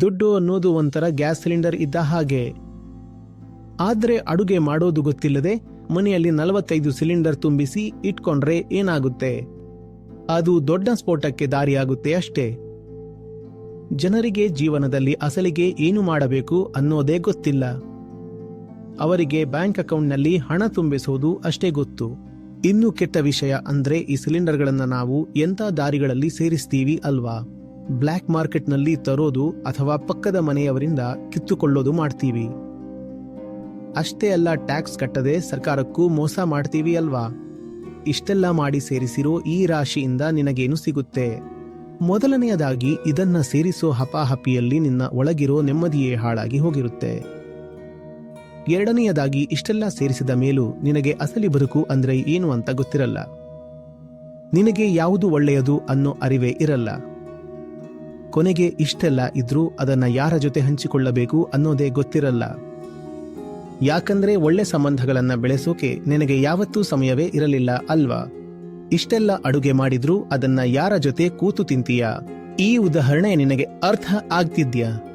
ದುಡ್ಡು ಅನ್ನೋದು ಒಂಥರ ಗ್ಯಾಸ್ ಸಿಲಿಂಡರ್ ಇದ್ದ ಹಾಗೆ. ಆದ್ರೆ ಅಡುಗೆ ಮಾಡೋದು ಗೊತ್ತಿಲ್ಲದೆ ಮನೆಯಲ್ಲಿ 45 ಸಿಲಿಂಡರ್ ತುಂಬಿಸಿ ಇಟ್ಕೊಂಡ್ರೆ ಏನಾಗುತ್ತೆ? ಅದು ದೊಡ್ಡ ಸ್ಫೋಟಕ್ಕೆ ದಾರಿಯಾಗುತ್ತೆ ಅಷ್ಟೇ. ಜನರಿಗೆ ಜೀವನದಲ್ಲಿ ಅಸಲಿಗೆ ಏನು ಮಾಡಬೇಕು ಅನ್ನೋದೇ ಗೊತ್ತಿಲ್ಲ. ಅವರಿಗೆ ಬ್ಯಾಂಕ್ ಅಕೌಂಟ್ನಲ್ಲಿ ಹಣ ತುಂಬಿಸೋದು ಅಷ್ಟೇ ಗೊತ್ತು. ಇನ್ನು ಕೆಟ್ಟ ವಿಷಯ ಅಂದ್ರೆ ಈ ಸಿಲಿಂಡರ್ಗಳನ್ನ ನಾವು ಎಂಥ ದಾರಿಗಳಲ್ಲಿ ಸೇರಿಸ್ತೀವಿ ಅಲ್ವಾ? ಬ್ಲ್ಯಾಕ್ ಮಾರ್ಕೆಟ್ನಲ್ಲಿ ತರೋದು ಅಥವಾ ಪಕ್ಕದ ಮನೆಯವರಿಂದ ಕಿತ್ತುಕೊಳ್ಳೋದು ಮಾಡ್ತೀವಿ. ಅಷ್ಟೇ ಅಲ್ಲ, ಟ್ಯಾಕ್ಸ್ ಕಟ್ಟದೆ ಸರ್ಕಾರಕ್ಕೂ ಮೋಸ ಮಾಡ್ತೀವಿ ಅಲ್ವಾ? ಇಷ್ಟೆಲ್ಲ ಮಾಡಿ ಸೇರಿಸಿರೋ ಈ ರಾಶಿಯಿಂದ ನಿನಗೇನು ಸಿಗುತ್ತೆ? ಮೊದಲನೆಯದಾಗಿ ಇದನ್ನ ಸೇರಿಸೋ ಹಪಾಹಪಿಯಲ್ಲಿ ನಿನ್ನ ಒಳಗಿರೋ ನೆಮ್ಮದಿಯೇ ಹಾಳಾಗಿ ಹೋಗಿರುತ್ತೆ. ಎರಡನೆಯದಾಗಿ ಇಷ್ಟೆಲ್ಲ ಸೇರಿಸಿದ ಮೇಲೂ ನಿನಗೆ ಅಸಲಿ ಬದುಕು ಅಂದ್ರೆ ಏನು ಅಂತ ಗೊತ್ತಿರಲ್ಲ. ನಿನಗೆ ಯಾವುದು ಒಳ್ಳೆಯದು ಅನ್ನೋ ಅರಿವೇ ಇರಲ್ಲ. ಕೊನೆಗೆ ಇಷ್ಟೆಲ್ಲ ಇದ್ರೂ ಅದನ್ನ ಯಾರ ಜೊತೆ ಹಂಚಿಕೊಳ್ಳಬೇಕು ಅನ್ನೋದೇ ಗೊತ್ತಿರಲ್ಲ. ಯಾಕಂದ್ರೆ ಒಳ್ಳೆ ಸಂಬಂಧಗಳನ್ನ ಬೆಳೆಸೋಕೆ ನಿನಗೆ ಯಾವತ್ತೂ ಸಮಯವೇ ಇರಲಿಲ್ಲ ಅಲ್ವಾ? ಇಷ್ಟೆಲ್ಲ ಅಡುಗೆ ಮಾಡಿದ್ರೂ ಅದನ್ನ ಯಾರ ಜೊತೆ ಕೂತು ತಿಂತೀಯಾ? ಈ ಉದಾಹರಣೆ ನಿನಗೆ ಅರ್ಥ ಆಗ್ತಿದ್ಯಾ?